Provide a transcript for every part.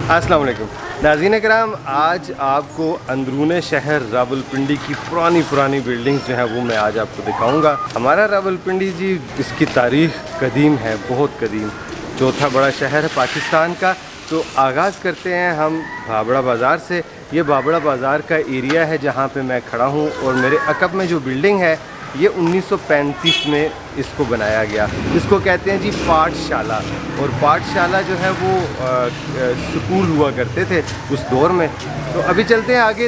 अस्सलाम वालेकुम नाज़रीन कराम, आज आपको अंदरूने शहर रावलपिंडी की पुरानी बिल्डिंग्स जो हैं वो मैं आज आपको दिखाऊंगा। हमारा रावलपिंडी जी, इसकी तारीख़ कदीम है, बहुत कदीम, चौथा बड़ा शहर है पाकिस्तान का। तो आगाज़ करते हैं हम भाबड़ा बाज़ार से। ये भाबड़ा बाज़ार का एरिया है जहाँ पे मैं खड़ा हूँ, और मेरे अकब में जो बिल्डिंग है ये 1935 में इसको बनाया गया। इसको कहते हैं जी पाठशाला, और पाठशाला जो है वो स्कूल हुआ करते थे उस दौर में। तो अभी चलते हैं आगे।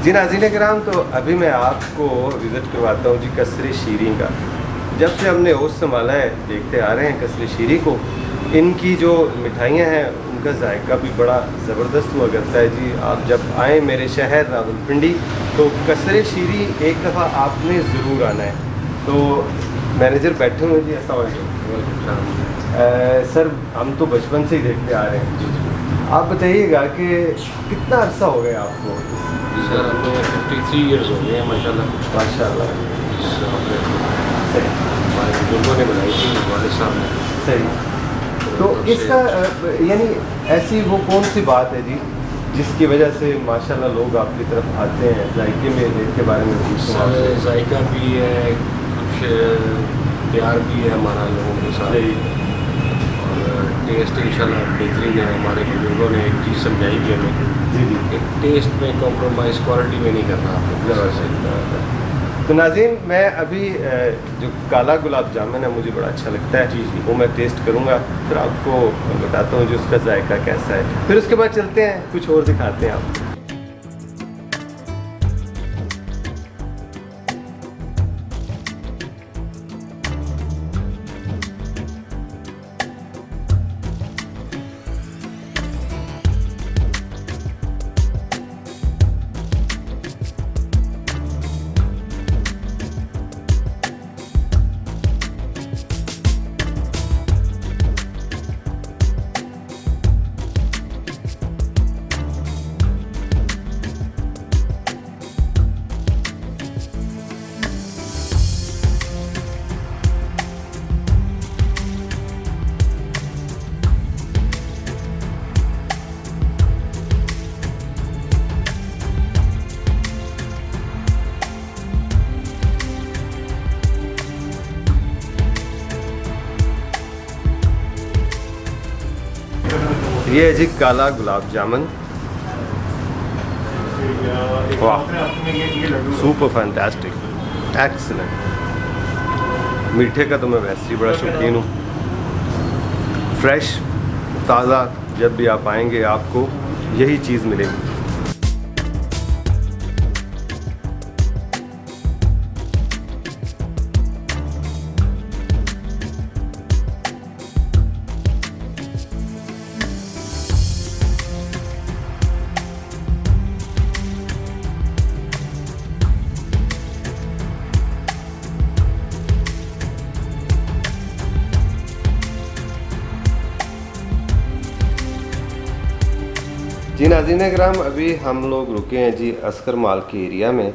जी नाज़रीन कराम, तो अभी मैं आपको विज़िट करवाता हूँ जी कसरे शीरी का। जब से हमने होश संभाला है देखते आ रहे हैं कसरे शीरी को। इनकी जो मिठाइयाँ हैं उनका जायका भी बड़ा ज़बरदस्त हुआ करता है जी। आप जब आएँ मेरे शहर रावलपिंडी तो कसरे शीरी एक दफ़ा आपने ज़रूर आना है। तो मैनेजर बैठे हुए जी, ऐसा सर हम तो बचपन से ही देखते आ रहे हैं। आप बताइएगा कि कितना अरसा हो गया आपको? सर हमें 53 ईयर्स हो गए हैं माशाल्लाह। माशाल्लाह, सही, हमारे बुजुर्गों ने बनाई थी, वालिद साहब ने। सही। तो इसका यानी ऐसी वो कौन सी बात है जी जिसकी वजह से माशाल्लाह लोग आपकी तरफ आते हैं? जायके में के बारे में पूछते हैं। जायका भी है, कुछ प्यार भी है हमारा लोगों के साथ, और टेस्ट इंशाल्लाह बेहतरीन है। हमारे बुजुर्गों ने एक चीज़ समझाई भी हमें, जी जी, एक टेस्ट में कॉम्प्रोमाइज़ क्वालिटी में नहीं करना आपको। तो नाज़रीन, मैं अभी जो काला गुलाब जामुन है मुझे बड़ा अच्छा लगता है जी, वो मैं टेस्ट करूँगा, फिर आपको बताता हूँ जो उसका जायका कैसा है। फिर उसके बाद चलते हैं कुछ और दिखाते हैं आपको। ये है जी काला गुलाब जामुन। वाह, सुपर फैंटास्टिक, एक्सीलेंट। मीठे का तो मैं वैसे ही बड़ा शौकीन हूँ। फ्रेश, ताज़ा, जब भी आप आएंगे आपको यही चीज़ मिलेगी। जी नाज़रीन कराम, अभी हम लोग रुके हैं जी अस्कर माल के एरिया में।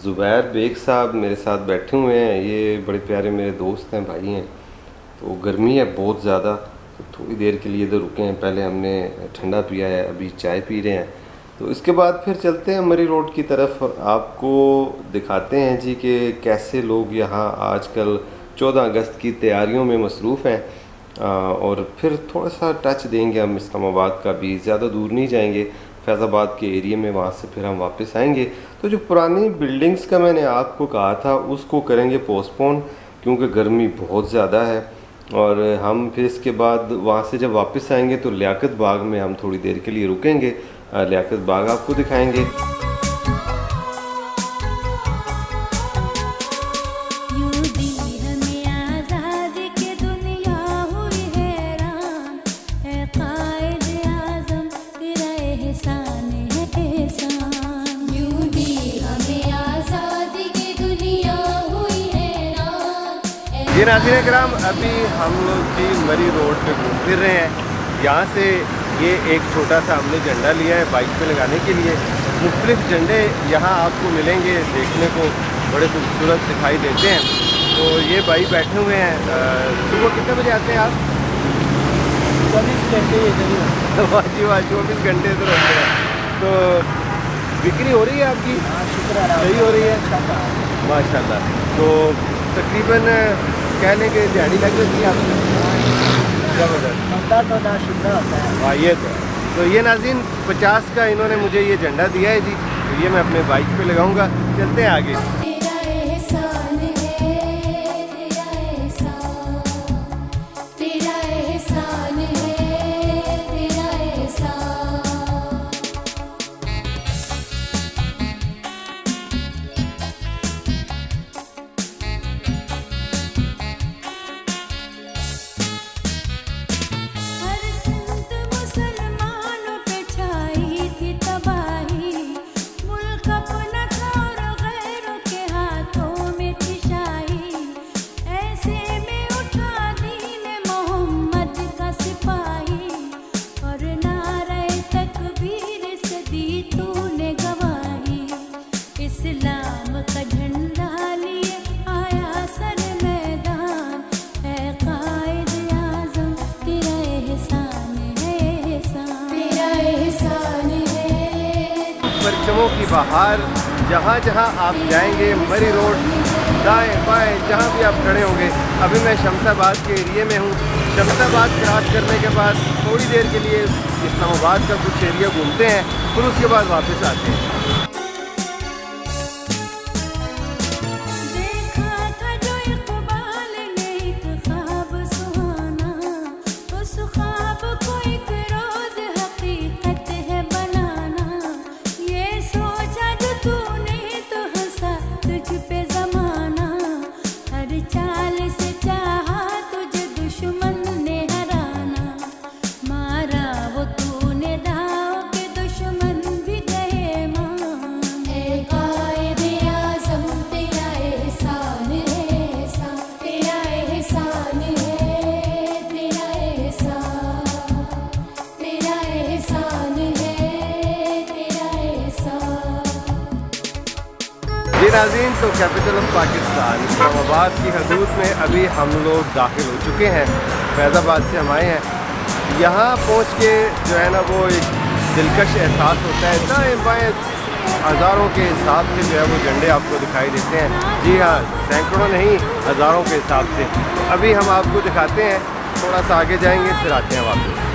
ज़ुबैर बेग साहब मेरे साथ बैठे हुए हैं। ये बड़े प्यारे मेरे दोस्त हैं, भाई हैं। तो गर्मी है बहुत ज़्यादा, तो थोड़ी देर के लिए इधर रुके हैं। पहले हमने ठंडा पिया है, अभी चाय पी रहे हैं। तो इसके बाद फिर चलते हैं मरी रोड की तरफ। आपको दिखाते हैं जी कि कैसे लोग यहाँ आजकल 14 अगस्त की तैयारियों में मसरूफ़ हैं। और फिर थोड़ा सा टच देंगे हम इस्लामाबाद का भी, ज़्यादा दूर नहीं जाएंगे, फैज़ाबाद के एरिया में, वहाँ से फिर हम वापस आएंगे। तो जो पुरानी बिल्डिंग्स का मैंने आपको कहा था उसको करेंगे पोस्टपोन, क्योंकि गर्मी बहुत ज़्यादा है। और हम फिर इसके बाद वहाँ से जब वापस आएंगे तो लियाकत बाग में हम थोड़ी देर के लिए रुकेंगे। लियाकत बाग आपको दिखाएंगे। ये नाज़रीन कराम, अभी हम लोग जी मरी रोड पे घूम फिर रहे हैं। यहाँ से ये एक छोटा सा हमने झंडा लिया है बाइक पे लगाने के लिए। मुख्तलिफ झंडे यहाँ आपको मिलेंगे देखने को, बड़े खूबसूरत दिखाई देते हैं। तो ये भाई बैठे हुए हैं। सुबह कितने बजे आते हैं आप? 24 घंटे इधर वाह जी वाह, 24 घंटे इधर होते हैं। तो बिक्री हो रही है आपकी? शुक्र है, सही हो रही है माशाल्लाह। तो तकरीबन कह लें कि दिहाड़ी लग जाती है आपकी ज़बरदस्त। बंदा तो ना शुक्र होता है। हाँ ये तो ये नाज़रीन 50 का इन्होंने मुझे ये झंडा दिया है जी। तो ये मैं अपने बाइक पे लगाऊंगा। चलते हैं आगे। परचमों की बहार, जहाँ जहाँ आप जाएंगे, मरी रोड, दाएं बाएं जहाँ भी आप खड़े होंगे। अभी मैं शमशाबाद के एरिए में हूँ। शमशाबाद क्रॉस करने के बाद थोड़ी देर के लिए इस्लामाबाद का कुछ एरिया घूमते हैं, फिर उसके बाद वापस आते हैं। जी नाज़रीन, तो कैपिटल ऑफ पाकिस्तान इस्लामाबाद की हदूद में अभी हम लोग दाखिल हो चुके हैं। फैज़ाबाद से हम आए हैं। यहाँ पहुँच के जो है ना वो एक दिलकश एहसास होता है। दाएं बाएं हज़ारों के हिसाब से जो है वो झंडे आपको दिखाई देते हैं। जी हाँ, सैकड़ों नहीं हज़ारों के हिसाब से। तो अभी हम आपको दिखाते हैं, थोड़ा सा आगे जाएंगे फिर आते हैं वापस।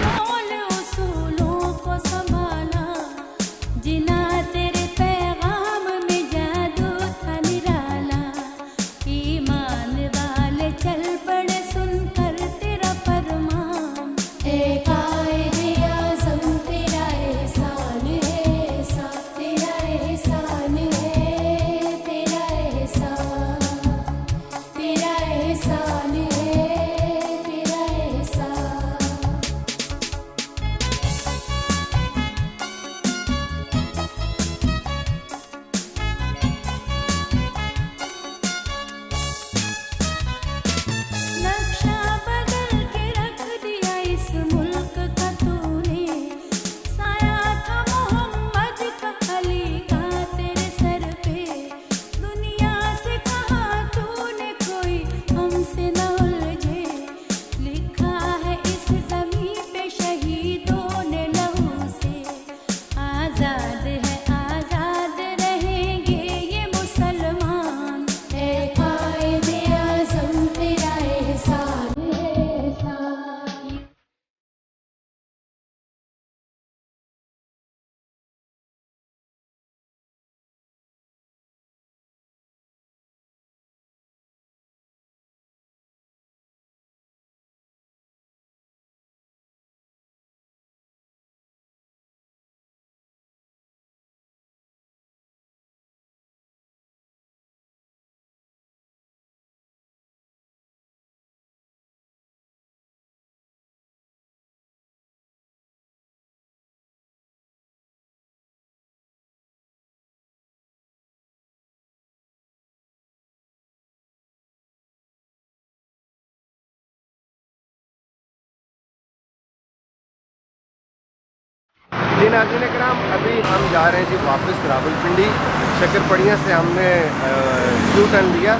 जी नाज़रीन कराम, अभी हम जा रहे हैं जी वापस रावलपिंडी। शक्करपड़ियाँ से हमने यू टर्न लिया।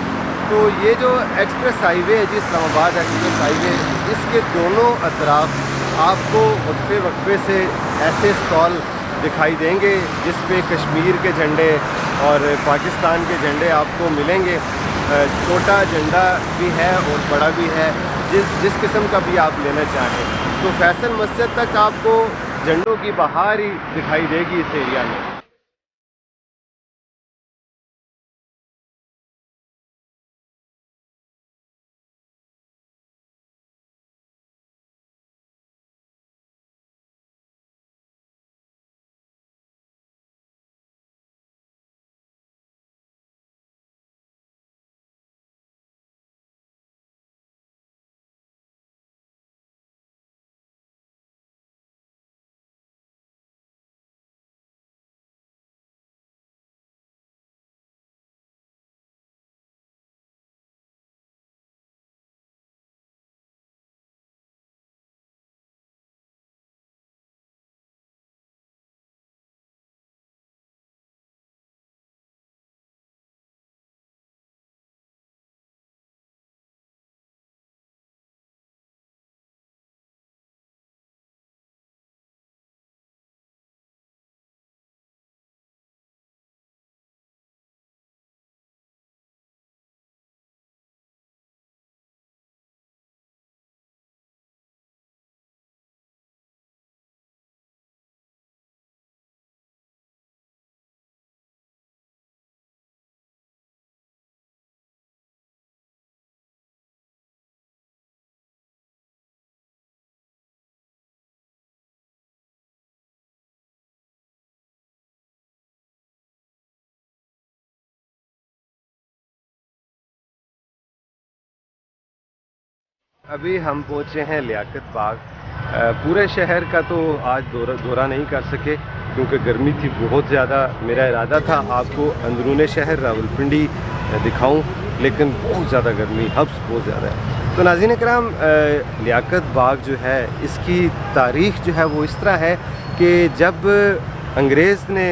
तो ये जो एक्सप्रेस हाईवे है जी, इस्लामाबाद एक्सप्रेस हाईवे, इसके दोनों अतराफ आपको वक्फे वक्फे से ऐसे स्टॉल दिखाई देंगे जिस पे कश्मीर के झंडे और पाकिस्तान के झंडे आपको मिलेंगे। छोटा झंडा भी है और बड़ा भी है, जिस किस्म का भी आप लेना चाहें। तो फैसल मस्जिद तक आपको झंडों की बहार ही दिखाई देगी इस एरिया में। अभी हम पहुँचे हैं लियाकत बाग। पूरे शहर का तो आज दौरा नहीं कर सके क्योंकि गर्मी थी बहुत ज़्यादा। मेरा इरादा था आपको अंदरूने शहर रावलपिंडी दिखाऊं, लेकिन बहुत ज़्यादा गर्मी, हब्स बहुत ज़्यादा है। तो नाज़रीन कराम, लियाकत बाग जो है इसकी तारीख़ जो है वो इस तरह है कि जब अंग्रेज़ ने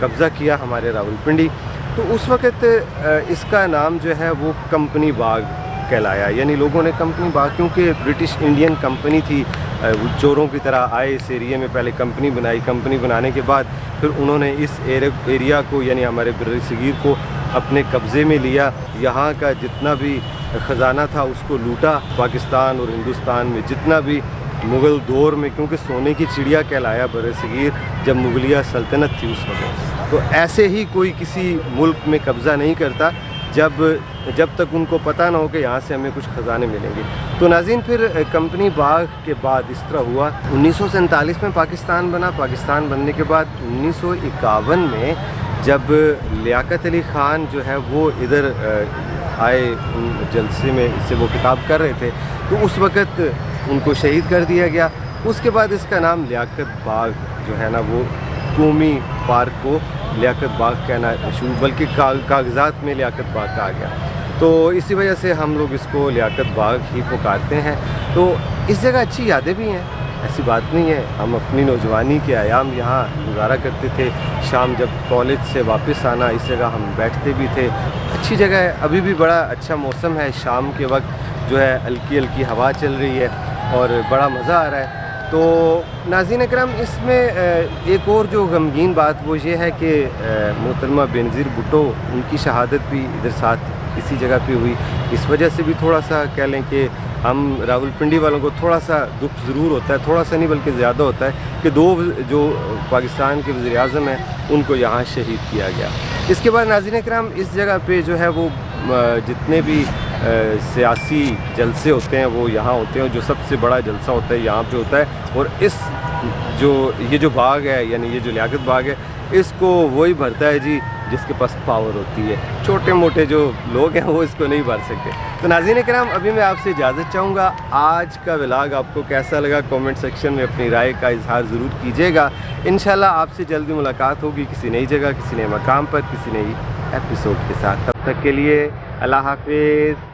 कब्ज़ा किया हमारे रावलपिंडी, तो उस वक़्त इसका नाम जो है वो कंपनी बाग कहलाया। यानी लोगों ने कंपनी बाग, क्योंकि ब्रिटिश इंडियन कंपनी थी, वो चोरों की तरह आए इस एरिया में, पहले कंपनी बनाई। कंपनी बनाने के बाद फिर उन्होंने इस एरिया को यानी हमारे बर सगीर को अपने कब्ज़े में लिया। यहाँ का जितना भी ख़जाना था उसको लूटा। पाकिस्तान और हिंदुस्तान में जितना भी मुग़ल दौर में, क्योंकि सोने की चिड़िया कहलाया बर सगीर जब मुग़लिया सल्तनत थी उस वक्त, तो ऐसे ही कोई किसी मुल्क में कब्ज़ा नहीं करता जब तक उनको पता ना हो कि यहाँ से हमें कुछ ख़जाने मिलेंगे। तो नाज़रीन, फिर कंपनी बाग के बाद इस तरह हुआ। 1947 में पाकिस्तान बना। पाकिस्तान बनने के बाद 1951 में जब लियाकत अली ख़ान जो है वो इधर आए, जलसे में से वो किताब कर रहे थे, तो उस वक़्त उनको शहीद कर दिया गया। उसके बाद इसका नाम लियाकत बाग जो है ना वो कौमी पार्क को लियाकत बाग कहना शुरू, बल्कि कागज़ात में लियाकत बाग कहा गया। तो इसी वजह से हम लोग इसको लियाकत बाग ही पुकारते हैं। तो इस जगह अच्छी यादें भी हैं, ऐसी बात नहीं है। हम अपनी नौजवानी के आयाम यहाँ गुजारा करते थे। शाम जब कॉलेज से वापस आना, इस जगह हम बैठते भी थे। अच्छी जगह है, अभी भी बड़ा अच्छा मौसम है। शाम के वक्त जो है हल्की हल्की हवा चल रही है और बड़ा मज़ा आ रहा है। तो नाज़रीन कराम, इसमें एक और जो गमगीन बात वो ये है कि मोहतरमा बेनज़ीर भुट्टो, उनकी शहादत भी इधर साथ इसी जगह पे हुई। इस वजह से भी थोड़ा सा कह लें कि हम रावलपिंडी वालों को थोड़ा सा दुख ज़रूर होता है, थोड़ा सा नहीं बल्कि ज़्यादा होता है कि दो जो पाकिस्तान के वज़ीर आज़म हैं उनको यहाँ शहीद किया गया। इसके बाद नाज़रीन कराम, इस जगह पे जो है वो जितने भी सियासी जलसे होते हैं वो यहाँ होते हैं। जो सबसे बड़ा जलसा होता है यहाँ पे होता है। और ये जो बाग है, यानी ये जो लियाकत बाग है, इसको वही भरता है जी जिसके पास पावर होती है। छोटे मोटे जो लोग हैं वो इसको नहीं भर सकते। तो नाज़रीन कराम, अभी मैं आपसे इजाज़त चाहूँगा। आज का व्लॉग आपको कैसा लगा कमेंट सेक्शन में अपनी राय का इजहार ज़रूर कीजिएगा। इंशाल्लाह आपसे जल्दी मुलाकात होगी किसी नई जगह, किसी नए मकाम पर, किसी नई एपिसोड के साथ। तब तक के लिए अल्लाह हाफिज़।